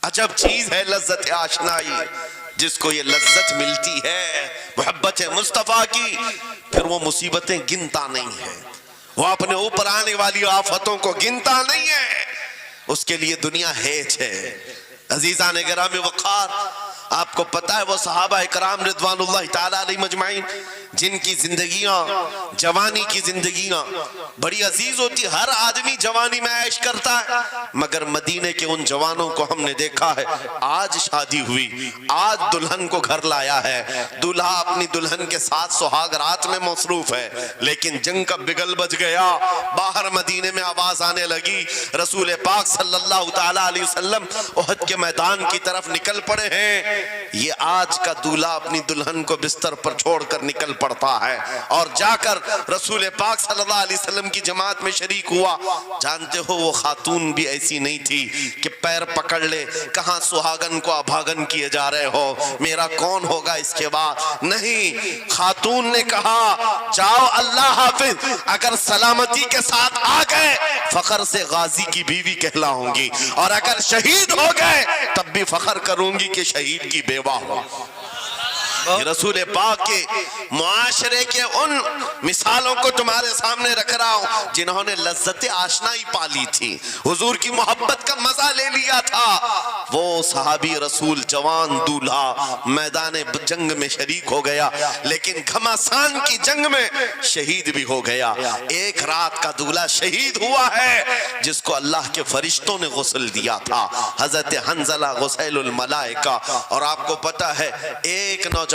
عجب چیز ہے لذت آشنائی، جس کو یہ لذت ملتی ہے محبت مصطفیٰ کی، پھر وہ مصیبتیں گنتا نہیں ہے، وہ اپنے اوپر آنے والی آفتوں کو گنتا نہیں ہے، اس کے لیے دنیا ہیچ ہے۔ عزیزان گرامی وقار، آپ کو پتہ ہے وہ صحابہ اکرام رضوان اللہ تعالیٰ علیہ مجمعین جن کی زندگیاں، جوانی کی زندگیاں بڑی عزیز ہوتی، ہر آدمی جوانی میں عیش کرتا ہے، مگر مدینے کے ان جوانوں کو ہم نے دیکھا ہے آج شادی ہوئی، آج دلہن کو گھر لایا ہے، دلہا اپنی دلہن کے ساتھ سہاگ رات میں مصروف ہے، لیکن جنگ کا بگل بج گیا، باہر مدینے میں آواز آنے لگی، رسول پاک صلی اللہ تعالیٰ علیہ وسلم احد کے میدان کی طرف نکل پڑے ہیں۔ یہ آج کا دولہا اپنی دلہن کو بستر پر چھوڑ کر نکل پڑتا ہے اور جا کر رسول پاک صلی اللہ علیہ وسلم کی جماعت میں شریک ہوا۔ جانتے ہو وہ خاتون بھی ایسی نہیں تھی کہ پیر پکڑ لے، کہاں سہاگن کو ابھاگن کیے جا رہے ہو، میرا کون ہوگا اس کے بعد، نہیں، خاتون نے کہا جاؤ اللہ حافظ، اگر سلامتی کے ساتھ آ گئے فخر سے غازی کی بیوی کہلاؤں گی، اور اگر شہید ہو گئے تب بھی فخر کروں گی کہ شہید کی بیوہ ہو۔ رسول پاک کے معاشرے کے ان مثالوں کو تمہارے سامنے رکھ رہا ہوں جنہوں نے لذت آشنائی پالی تھی، حضور کی محبت کا مزہ لے لیا تھا۔ وہ صحابی رسول جوان دولہا میدان جنگ میں شریک ہو گیا، لیکن گھمسان کی جنگ میں شہید بھی ہو گیا۔ ایک رات کا دولہا شہید ہوا ہے جس کو اللہ کے فرشتوں نے غسل دیا تھا، حضرت حنظلہ غسیل الملائکہ۔ اور آپ کو پتہ ہے ایک نوجوان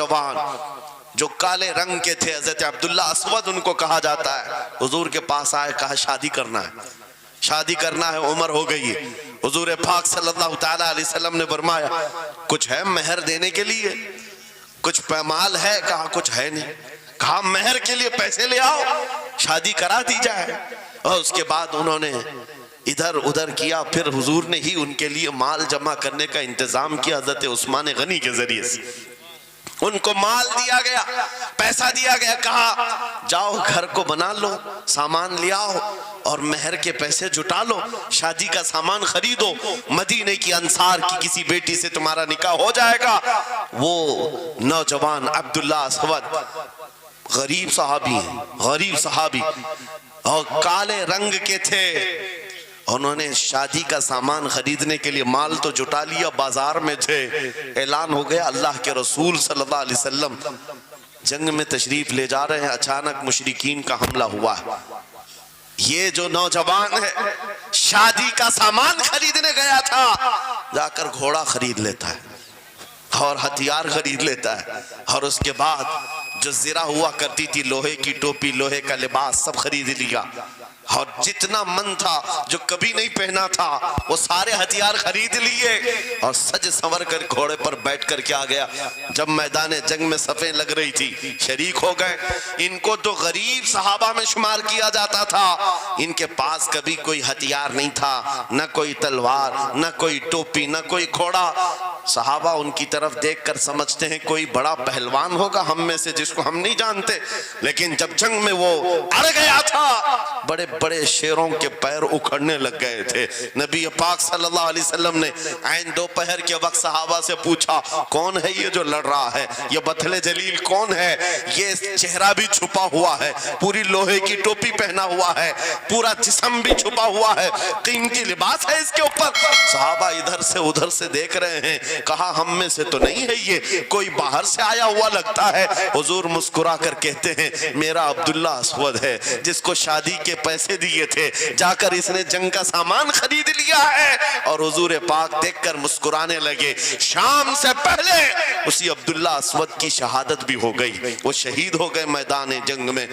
جو کالے رنگ کے تھے، حضرت عبداللہ اسود ان کو کہا جاتا ہے، حضور کے پاس آئے، کہا شادی کرنا ہے، شادی کرنا ہے، عمر ہو گئی ہے۔ حضور پاک صلی اللہ تعالیٰ علیہ وسلم نے فرمایا کچھ ہے مہر دینے کے لیے، کچھ پیمال ہے، کہا کچھ ہے نہیں، کہا مہر کے لیے پیسے لے آؤ، شادی کرا دی جائے۔ اور اس کے بعد انہوں نے ادھر ادھر کیا، پھر حضور نے ہی ان کے لیے مال جمع کرنے کا انتظام کیا حضرت عثمان غنی کے ذریعے سے، ان کو مال دیا گیا، پیسہ دیا گیا، کہا جاؤ گھر کو بنا لو، سامان لے آؤ اور مہر کے پیسے جٹا لو، شادی کا سامان خریدو، مدینے کی انصار کی کسی بیٹی سے تمہارا نکاح ہو جائے گا۔ وہ نوجوان عبداللہ اسود غریب صحابی ہیں، غریب صحابی، اور کالے رنگ کے تھے، انہوں نے شادی کا سامان خریدنے کے لیے مال تو جٹا لیا، بازار میں تھے، اعلان ہو گیا اللہ کے رسول صلی اللہ علیہ وسلم جنگ میں تشریف لے جا رہے ہیں، اچانک مشرکین کا حملہ ہوا ہے۔ یہ جو نوجوان ہے شادی کا سامان خریدنے گیا تھا، جا کر گھوڑا خرید لیتا ہے اور ہتھیار خرید لیتا ہے، اور اس کے بعد جو زرہ ہوا کرتی تھی، لوہے کی ٹوپی، لوہے کا لباس سب خرید لیا، اور جتنا من تھا جو کبھی نہیں پہنا تھا وہ سارے ہتھیار خرید لیے، اور سج سنور کر گھوڑے پر بیٹھ کر کے آ گیا۔ جب میدان جنگ میں صفیں لگ رہی تھی شریک ہو گئے۔ ان کو تو غریب صحابہ میں شمار کیا جاتا تھا، ان کے پاس کبھی کوئی ہتھیار نہیں تھا، نہ کوئی تلوار، نہ کوئی ٹوپی، نہ کوئی گھوڑا۔ صحابہ ان کی طرف دیکھ کر سمجھتے ہیں کوئی بڑا پہلوان ہوگا ہم میں سے جس کو ہم نہیں جانتے، لیکن جب جنگ میں وہ اڑ گیا تھا بڑے بڑے شیروں کے پیر اکھڑنے لگ گئے تھے۔ نبی پاک صلی اللہ علیہ وسلم نے عین دوپہر کے وقت صحابہ سے پوچھا کون ہے یہ جو لڑ رہا ہے، یہ بطل جلیل کون ہے، یہ چہرہ بھی چھپا ہوا ہے، پوری لوہے کی ٹوپی پہنا ہوا ہے، پورا جسم بھی چھپا ہوا ہے، قیمتی لباس ہے اس کے اوپر۔ صحابہ ادھر سے ادھر سے دیکھ رہے ہیں، کہا ہم میں سے تو نہیں ہے، یہ کوئی باہر سے آیا ہوا لگتا ہے۔ حضور مسکرا کر کہتے ہیں میرا عبداللہ اسود ہے جس کو شادی کے پیسے دیے تھے، جا کر اس نے جنگ کا سامان خرید لیا ہے۔ اور حضور پاک دیکھ کر مسکرانے لگے۔ شام سے پہلے اسی عبداللہ اسود کی شہادت بھی ہو گئی، وہ شہید ہو گئے میدان جنگ میں۔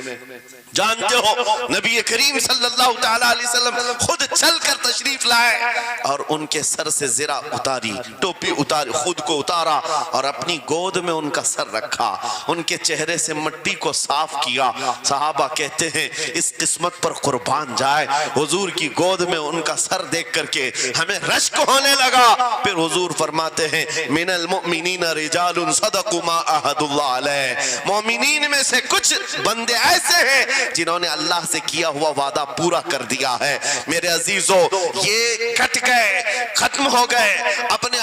جانتے ہو نبی کریم صلی اللہ تعالیٰ علیہ وسلم خود چل کر تشریف لائے اور ان کے سر سے زرہ اتاری، ٹوپی اتاری، خود کو اتارا اور اپنی گود میں ان کا سر رکھا، ان کے چہرے سے مٹی کو صاف کیا۔ صحابہ کہتے ہیں اس قسمت پر قربان جائے، حضور کی گود میں ان کا سر دیکھ کر کے ہمیں رشک ہونے لگا۔ پھر حضور فرماتے ہیں من المؤمنین رجال صدقوا ما عاہدوا اللہ علیہ، مومنین میں سے کچھ بندے ایسے ہیں جنہوں نے اللہ سے کیا ہوا وعدہ پورا کر دیا ہے۔ میرے عزیزو یہ کٹ گئے، ختم ہو گئے، اپنے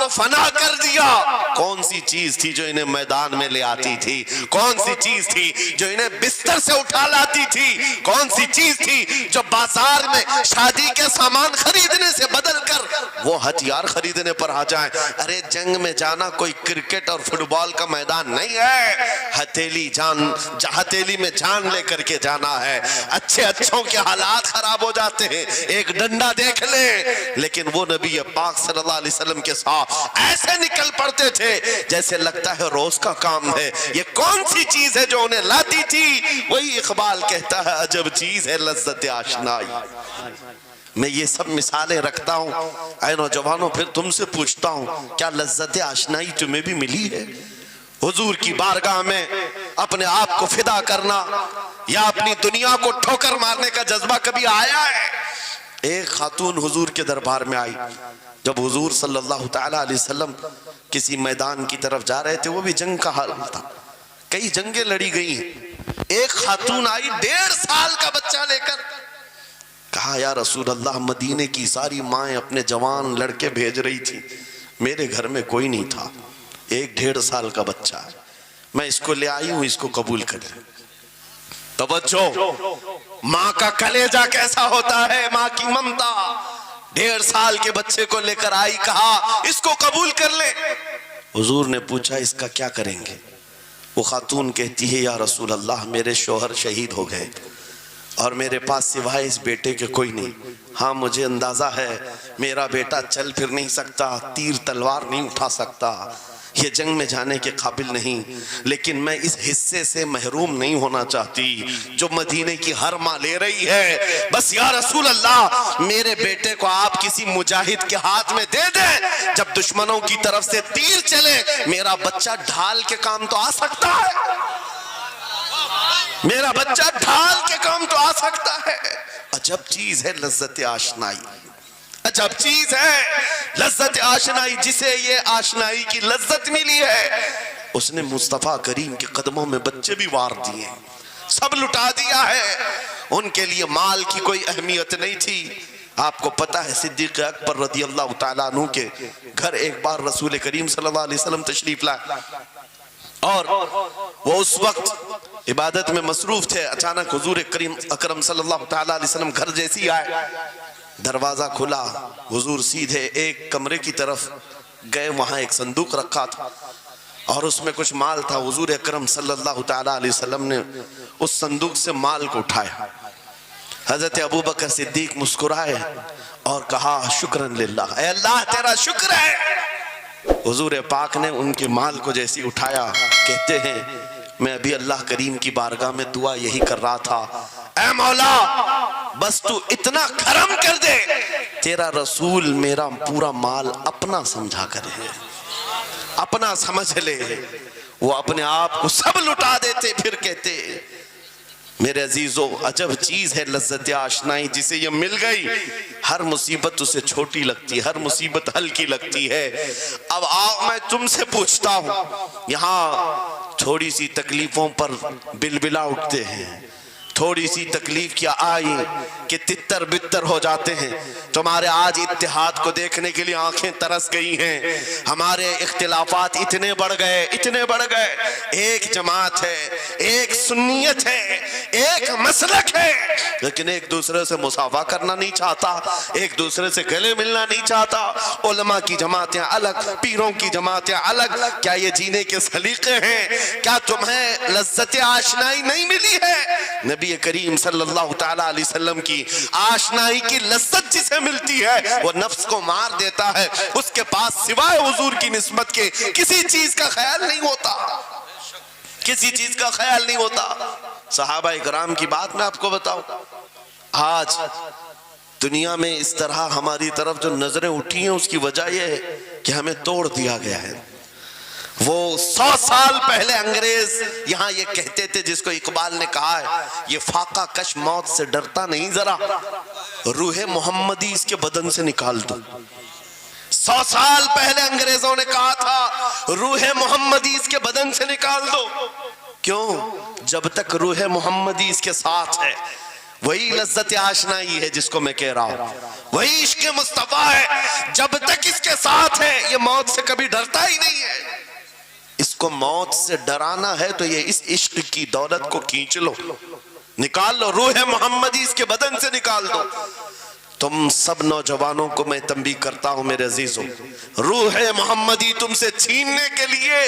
کو فنا کر دیا۔ کون سی چیز تھی جو انہیں میدان میں لے آتی تھی؟ کون سی چیز تھی جو انہیں بستر سے اٹھا لاتی تھی؟ کون سی چیز تھی جو بازار میں شادی کے سامان خریدنے سے بدل کر وہ ہتھیار خریدنے پر آ جائیں؟ ارے جنگ میں جانا کوئی کرکٹ اور فٹ بال کا میدان نہیں ہے، ہتھیلی میں جان لے کر کے جانا ہے۔ اچھوں کے حالات خراب ہو جاتے ہیں، ایک ڈنڈا دیکھ لیں، لیکن وہ نبی پاک صلی اللہ علیہ وسلم کے ساتھ ایسے نکل پڑتے تھے جیسے لگتا ہے روز کا کام ہے۔ یہ کون سی چیز ہے جو انہیں لاتی تھی؟ وہی اقبال کہتا ہے عجب چیز ہے لذت آشنائی۔ میں یہ سب مثالیں رکھتا ہوں اے نوجوانوں، پھر تم سے پوچھتا ہوں کیا لذت آشنائی تمہیں بھی ملی ہے؟ حضور کی بارگاہ میں اپنے آپ کو فدا کرنا یا اپنی دنیا کو ٹھوکر مارنے کا جذبہ کبھی آیا ہے؟ ایک خاتون حضور کے دربار میں آئی، جب حضور صلی اللہ تعالی علیہ وسلم کسی میدان کی طرف جا رہے تھے، وہ بھی جنگ کا حال تھا، کئی جنگیں لڑی گئی ہیں۔ ایک خاتون آئی 1.5 سال کا بچہ لے کر، کہا یا رسول اللہ مدینے کی ساری مائیں اپنے جوان لڑکے بھیج رہی تھی، میرے گھر میں کوئی نہیں تھا، 1.5 سال کا بچہ ہے، میں اس کو لے آئی ہوں، اس کو قبول کر لیں۔ توجہ، ماں کا کلیجہ کیسا ہوتا ہے، ماں کی ممتا۔ 1.5 سال کے بچے کو لے کر آئی، کہا اس کو قبول کر لیں۔ حضور نے پوچھا اس کا کیا کریں گے؟ وہ خاتون کہتی ہے یا رسول اللہ میرے شوہر شہید ہو گئے اور میرے پاس سوائے اس بیٹے کے کوئی نہیں۔ ہاں مجھے اندازہ ہے میرا بیٹا چل پھر نہیں سکتا، تیر تلوار نہیں اٹھا سکتا، یہ جنگ میں جانے کے قابل نہیں، لیکن میں اس حصے سے محروم نہیں ہونا چاہتی جو مدینے کی ہر ماں لے رہی ہے۔ بس یا رسول اللہ میرے بیٹے کو آپ کسی مجاہد کے ہاتھ میں دے دیں، جب دشمنوں کی طرف سے تیر چلے میرا بچہ ڈھال کے کام تو آ سکتا ہے، میرا بچہ ڈھال کے کام تو آ سکتا ہے۔ عجب چیز ہے لذت آشنائی، عجب چیز ہے لذت آشنائی۔ جسے یہ آشنائی کی لذت ملی ہے اس نے مصطفیٰ کریم کے قدموں میں بچے بھی وار دیے، سب لٹا دیا ہے۔ ان کے لیے مال کی کوئی اہمیت نہیں تھی۔ آپ کو پتا ہے صدیق اکبر رضی اللہ تعالیٰ عنہ کے گھر ایک بار رسول کریم صلی اللہ علیہ وسلم تشریف لائے اور وہ اس وقت عبادت میں مصروف تھے، اچانک حضور کریم اکرم صلی اللہ تعالیٰ علیہ وسلم گھر جیسی آئے، دروازہ کھلا، حضور سیدھے ایک کمرے کی طرف گئے، وہاں ایک صندوق رکھا تھا اور اس میں کچھ مال تھا۔ حضور اکرم صلی اللہ تعالیٰ علیہ وسلم نے اس صندوق سے مال کو اٹھایا، حضرت ابوبکر صدیق مسکرائے اور کہا شکرن للہ، اے اللہ تیرا شکر ہے۔ حضور پاک نے ان کے مال کو جیسی اٹھایا، کہتے ہیں میں ابھی اللہ کریم کی بارگاہ میں دعا یہی کر رہا تھا، اے مولا بس تو اتنا کرم کر دے تیرا رسول میرا پورا مال اپنا سمجھا کرے، اپنا سمجھ لے۔ وہ اپنے آپ کو سب لٹا دیتے، پھر کہتے میرے عزیزو عجب چیز ہے لذت آشنائی، جسے یہ مل گئی ہر مصیبت اسے چھوٹی لگتی، ہر مصیبت ہلکی لگتی ہے۔ اب آؤ میں تم سے پوچھتا ہوں، یہاں تھوڑی سی تکلیفوں پر بلبلا اٹھتے ہیں، تھوڑی سی تکلیف کیا آئی کہ تتر بتر ہو جاتے ہیں۔ تمہارے آج اتحاد کو دیکھنے کے لیے آنکھیں ترس گئی ہیں، ہمارے اختلافات اتنے بڑھ گئے، اتنے بڑھ گئے۔ ایک جماعت ہے، ایک سنیت ہے، ایک مسلک ہے، لیکن ایک دوسرے سے مصافحہ کرنا نہیں چاہتا، ایک دوسرے سے گلے ملنا نہیں چاہتا۔ علماء کی جماعتیں الگ، پیروں کی جماعتیں الگ۔ کیا یہ جینے کے سلیقے ہیں؟ کیا تمہیں لذت آشنائی نہیں ملی ہے؟ نبی کریم صلی اللہ تعالیٰ علیہ وسلم کی آشنائی کی لذت جسے ملتی ہے وہ نفس کو مار دیتا ہے، اس کے پاس سوائے حضور کی نسبت کے کسی چیز کا خیال نہیں ہوتا، کسی چیز کا خیال نہیں ہوتا۔ صحابہ اکرام کی بات میں آپ کو بتاؤں، آج دنیا میں اس طرح ہماری طرف جو نظریں اٹھی ہیں اس کی وجہ یہ ہے کہ ہمیں توڑ دیا گیا ہے۔ وہ 100 سال پہلے انگریز یہاں یہ کہتے تھے، جس کو اقبال نے کہا ہے یہ فاقہ کش موت سے ڈرتا نہیں، ذرا روح محمدی اس کے بدن سے نکال دو۔ 100 سال پہلے انگریزوں نے کہا تھا روح محمدی اس کے بدن سے نکال دو۔ کیوں؟ جب تک روح محمدی اس کے ساتھ ہے وہی لذت آشنائی ہے جس کو میں کہہ رہا ہوں، وہی عشق مصطفیٰ ہے۔ جب تک اس کے ساتھ ہے یہ موت سے کبھی ڈرتا ہی نہیں ہے۔ اس کو موت سے ڈرانا ہے تو یہ اس عشق کی دولت کو کھینچ لو، نکال لو، روح محمدی اس کے بدن سے نکال دو۔ تم سب نوجوانوں کو میں تنبیہ کرتا ہوں میرے عزیزوں، روح محمدی تم سے چھیننے کے لیے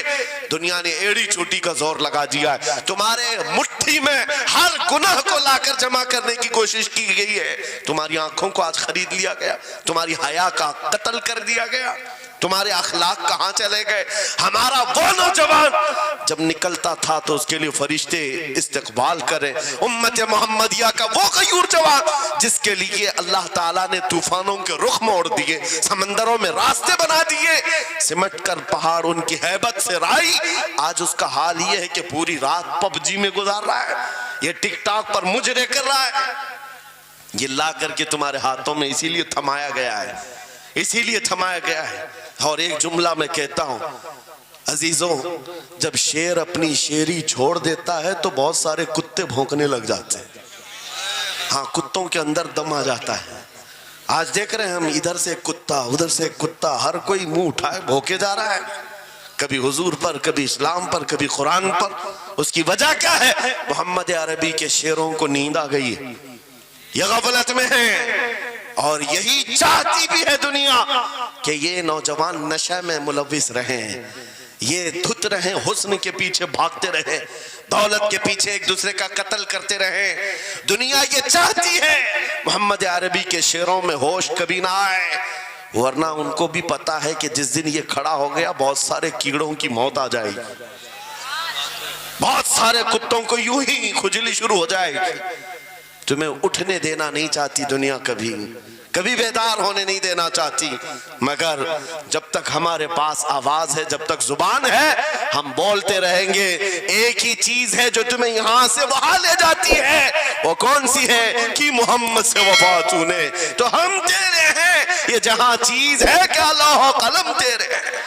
دنیا نے ایڑی چوٹی کا زور لگا دیا ہے۔ تمہارے مٹھی میں ہر گناہ کو لا کر جمع کرنے کی کوشش کی گئی ہے۔ تمہاری آنکھوں کو آج خرید لیا گیا، تمہاری حیا کا قتل کر دیا گیا، تمہارے اخلاق کہاں چلے گئے؟ ہمارا وہ نوجوان جب نکلتا تھا تو اس کے لیے فرشتے استقبال کریں، امت محمدیہ کا وہ غیور جوان جس کے لیے اللہ تعالیٰ نے طوفانوں کے رخ موڑ دیے، سمندروں میں راستے بنا دیے، سمٹ کر پہاڑ ان کی ہیبت سے رائی، آج اس کا حال یہ ہے کہ پوری رات پب جی میں گزار رہا ہے، یہ ٹک ٹاک پر مجرے کر رہا ہے۔ یہ لا کر کے تمہارے ہاتھوں میں اسی لیے تھمایا گیا ہے، اسی لیے تھمایا گیا ہے۔ اور ایک جملہ میں کہتا ہوں عزیزوں، جب شیر اپنی شیری چھوڑ دیتا ہے تو بہت سارے کتے بھونکنے لگ جاتے ہیں۔ ہاں، کتوں کے اندر دم آ جاتا ہے۔ آج دیکھ رہے ہیں ہم، ادھر سے ایک کتا، ادھر سے ایک کتا، ہر کوئی منہ اٹھائے بھونکے جا رہا ہے، کبھی حضور پر، کبھی اسلام پر، کبھی قرآن پر۔ اس کی وجہ کیا ہے؟ محمد عربی کے شیروں کو نیند آ گئی ہے، یہ غفلت میں ہیں، اور یہی چاہتی بھی ہے دنیا کہ یہ نوجوان نشہ میں ملوث رہیں، یہ دھت رہیں، حسن کے پیچھے بھاگتے رہیں، دولت کے پیچھے ایک دوسرے کا قتل کرتے رہیں۔ دنیا یہ چاہتی ہے محمد عربی کے شعروں میں ہوش کبھی نہ آئے، ورنہ ان کو بھی پتا ہے کہ جس دن یہ کھڑا ہو گیا بہت سارے کیڑوں کی موت آ جائے گی، بہت سارے کتوں کو یوں ہی کھجلی شروع ہو جائے گی۔ تمہیں اٹھنے دینا نہیں چاہتی دنیا، کبھی بیدار ہونے نہیں دینا چاہتی، مگر جب تک ہمارے پاس آواز ہے، جب تک زبان ہے، ہم بولتے رہیں گے۔ ایک ہی چیز ہے جو تمہیں یہاں سے وہاں لے جاتی ہے، وہ کون سی ہے؟ کہ محمد سے وفا تو نے، تو ہم تیرے ہیں۔ یہ جہاں چیز ہے کہ لوح و قلم تیرے ہیں۔